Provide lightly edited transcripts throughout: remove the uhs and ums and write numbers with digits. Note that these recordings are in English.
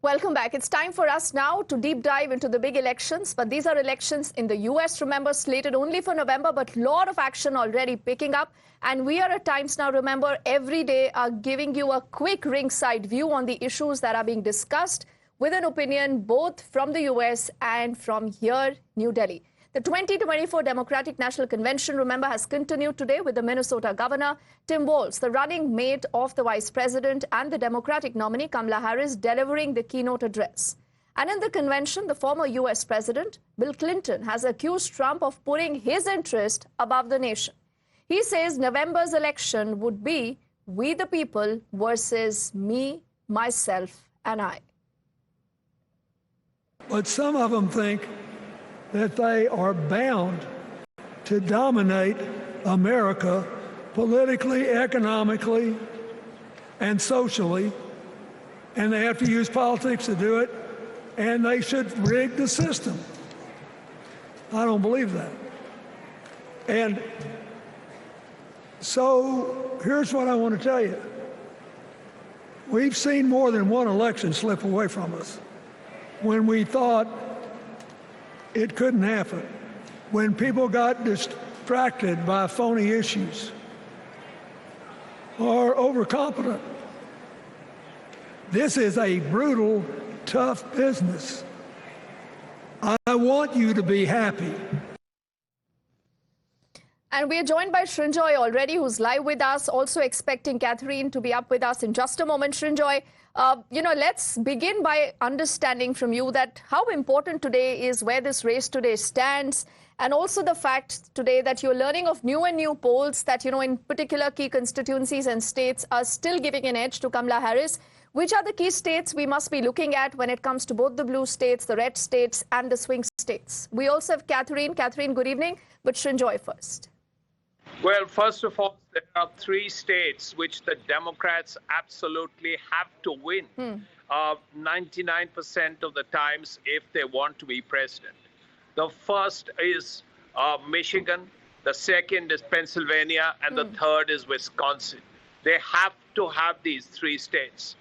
Welcome back. It's time for us now to deep dive into the big elections. But these are elections in the U.S., remember, slated only for November, but a lot of action already picking up. And we are at Times Now, remember, every day are giving you a quick ringside view on the issues that are being discussed with an opinion both from the U.S. and from here, New Delhi. The 2024 Democratic National Convention, remember, has continued today with the Minnesota governor, Tim Walz, the running mate of the vice president, and the Democratic nominee, Kamala Harris, delivering the keynote address. And in the convention, the former U.S. president, Bill Clinton, has accused Trump of putting his interest above the nation. He says November's election would be we the people versus me, myself, and I. But some of them think that they are bound to dominate America politically, economically, and socially, and they have to use politics to do it, and they should rig the system. I don't believe that. And so here's what I want to tell you. We've seen more than one election slip away from us when we thought it couldn't happen, when people got distracted by phony issues or overconfident. This is a brutal, tough business. I want you to be happy. And we are joined by Srinjoy already, who's live with us, also expecting Catherine to be up with us in just a moment. Srinjoy, let's begin by understanding from you that how important today is where this race today stands, and also the fact today that you're learning of new and new polls that, in particular key constituencies and states are still giving an edge to Kamala Harris. Which are the key states we must be looking at when it comes to both the blue states, the red states, and the swing states? We also have Catherine. Catherine, good evening, but Srinjoy first. Well, first of all, there are 3 states which the Democrats absolutely have to win 99% of the times if they want to be president. The first is Michigan, the second is Pennsylvania, and the third is Wisconsin. They have to have these 3 states.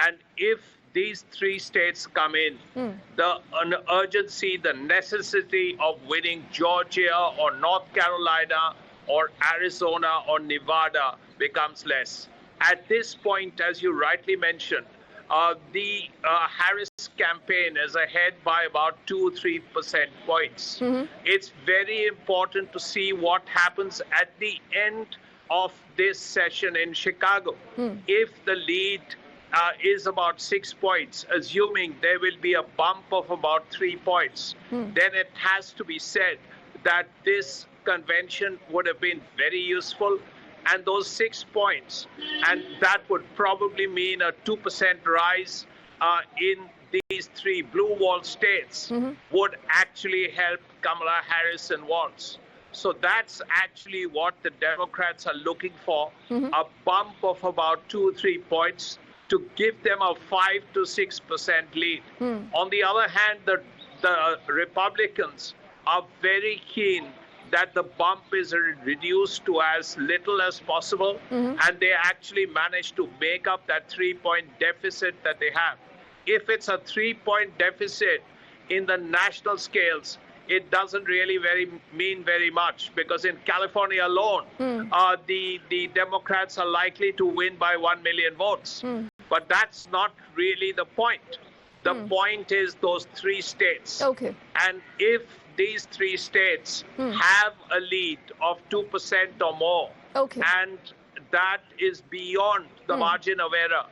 And if these 3 states come in, the urgency, the necessity of winning Georgia or North Carolina or Arizona or Nevada becomes less. At this point, as you rightly mentioned, the Harris campaign is ahead by about 2-3% points. It's very important to see what happens at the end of this session in Chicago. If the lead is about 6 points, assuming there will be a bump of about 3 points, then it has to be said that this convention would have been very useful, and those 6 points, and that would probably mean a 2% rise in these 3 blue wall states, would actually help Kamala Harris and Walz. So that's actually what the Democrats are looking for, a bump of about 2 or 3 points to give them a 5 to 6% lead. On the other hand, the Republicans are very keen that the bump is reduced to as little as possible, and they actually managed to make up that 3-point deficit that they have. If it's a 3-point deficit in the national scales, it doesn't really mean very much, because in California alone, the Democrats are likely to win by 1 million votes. But that's not really the point. The point is those 3 states. Okay. And if these 3 states have a lead of 2% or more, and that is beyond the margin of error,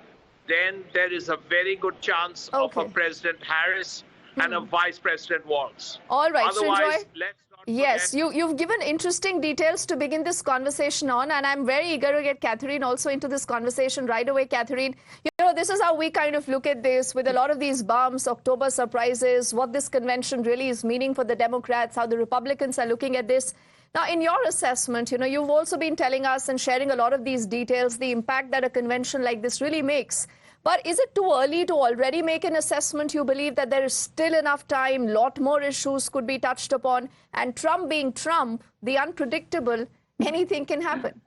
then there is a very good chance of a President Harris and a Vice President Walz. All right, otherwise, Srinjoy. let's not Yes, you've given interesting details to begin this conversation on, and I'm very eager to get Catherine also into this conversation right away. Catherine, this is how we kind of look at this with a lot of these bumps, October surprises, what this convention really is meaning for the Democrats, how the Republicans are looking at this. Now, in your assessment, you've also been telling us and sharing a lot of these details, the impact that a convention like this really makes. But is it too early to already make an assessment? You believe that there is still enough time, lot more issues could be touched upon, and Trump being Trump, the unpredictable, anything can happen.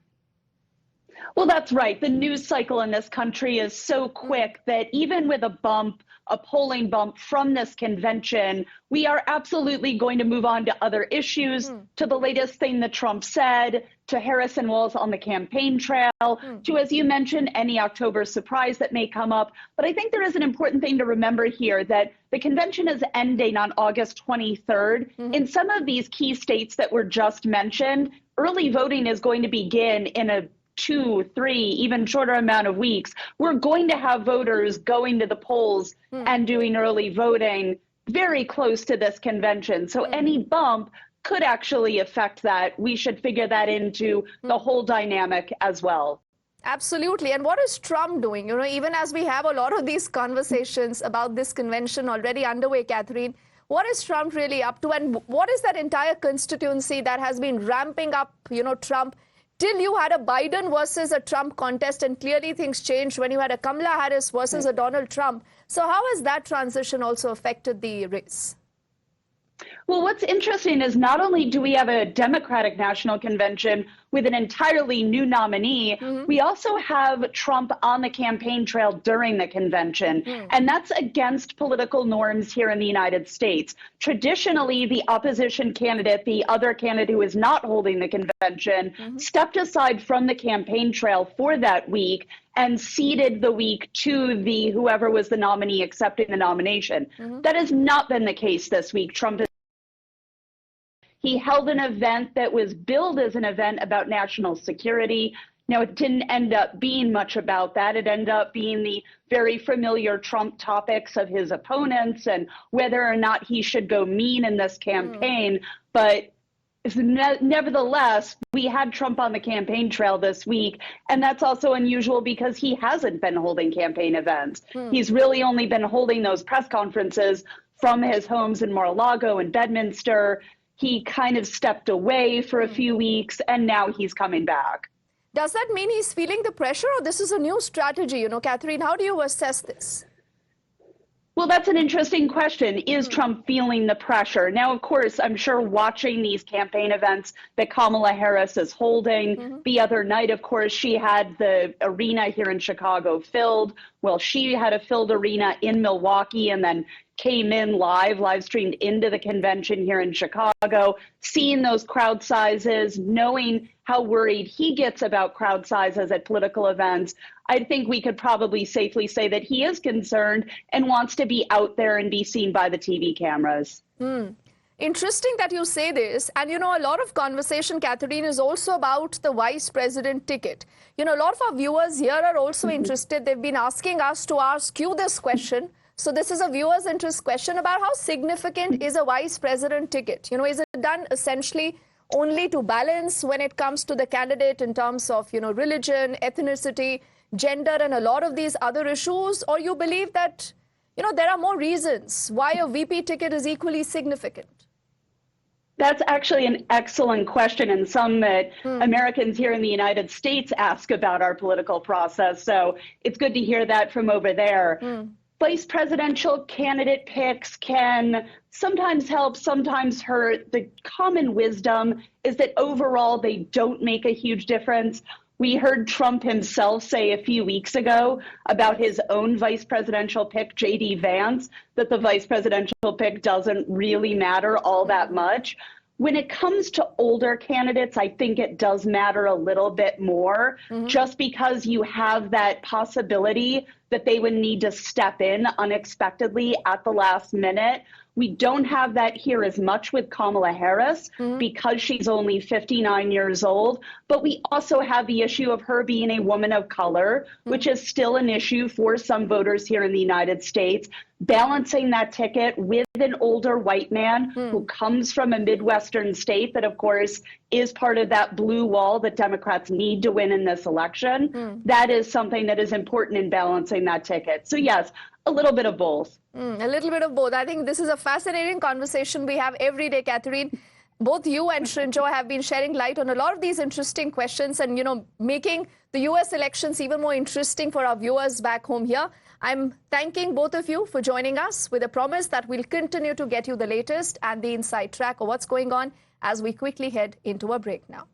Well, that's right. The news cycle in this country is so quick that even with a bump a polling bump from this convention. We are absolutely going to move on to other issues, to the latest thing that Trump said, to Harris and Walz on the campaign trail, to, as you mentioned, any October surprise that may come up. But I think there is an important thing to remember here, that the convention is ending on August 23rd. In some of these key states that were just mentioned, early voting is going to begin in a 2, 3, even shorter amount of weeks. We're going to have voters going to the polls and doing early voting very close to this convention. So any bump could actually affect that. We should figure that into the whole dynamic as well. Absolutely. And what is Trump doing? Even as we have a lot of these conversations about this convention already underway, Catherine, what is Trump really up to? And what is that entire constituency that has been ramping up, Trump? Till you had a Biden versus a Trump contest, and clearly things changed when you had a Kamala Harris versus a Donald Trump. So how has that transition also affected the race? Well, what's interesting is not only do we have a Democratic National Convention with an entirely new nominee, we also have Trump on the campaign trail during the convention. And that's against political norms here in the United States. Traditionally, the opposition candidate, the other candidate who is not holding the convention, stepped aside from the campaign trail for that week and ceded the week to the whoever was the nominee accepting the nomination. That has not been the case this week. He held an event that was billed as an event about national security. Now, it didn't end up being much about that. It ended up being the very familiar Trump topics of his opponents and whether or not he should go mean in this campaign. But nevertheless, we had Trump on the campaign trail this week, and that's also unusual because he hasn't been holding campaign events. He's really only been holding those press conferences from his homes in Mar-a-Lago and Bedminster. He kind of stepped away for a few weeks, and now he's coming back. Does that mean he's feeling the pressure, or this is a new strategy? Catherine, how do you assess this? Well, that's an interesting question. Is Trump feeling the pressure? Now, of course, I'm sure watching these campaign events that Kamala Harris is holding. The other night, of course, she had the arena here in Chicago filled. Well, she had a filled arena in Milwaukee and then came in live streamed into the convention here in Chicago, seeing those crowd sizes, knowing how worried he gets about crowd sizes at political events. I think we could probably safely say that he is concerned and wants to be out there and be seen by the TV cameras. Interesting that you say this. And, a lot of conversation, Catherine, is also about the vice president ticket. A lot of our viewers here are also interested. They've been asking us to ask you this question. So this is a viewer's interest question about how significant is a vice president ticket? Is it done essentially only to balance when it comes to the candidate in terms of, religion, ethnicity, gender, and a lot of these other issues? Or you believe that, there are more reasons why a VP ticket is equally significant? That's actually an excellent question, and some that Americans here in the United States ask about our political process. So it's good to hear that from over there. Vice presidential candidate picks can sometimes help, sometimes hurt. The common wisdom is that overall they don't make a huge difference. We heard Trump himself say a few weeks ago about his own vice presidential pick, J.D. Vance, that the vice presidential pick doesn't really matter all that much. When it comes to older candidates, I think it does matter a little bit more, just because you have that possibility that they would need to step in unexpectedly at the last minute. We don't have that here as much with Kamala Harris because she's only 59 years old. But we also have the issue of her being a woman of color, which is still an issue for some voters here in the United States. Balancing that ticket with an older white man who comes from a Midwestern state that, of course, is part of that blue wall that Democrats need to win in this election. That is something that is important in balancing that ticket. So, yes, a little bit of both. A little bit of both. I think this is a fascinating conversation we have every day, Catherine. Both you and Srinjoy have been shedding light on a lot of these interesting questions and, making the U.S. elections even more interesting for our viewers back home here. I'm thanking both of you for joining us with a promise that we'll continue to get you the latest and the inside track of what's going on as we quickly head into a break now.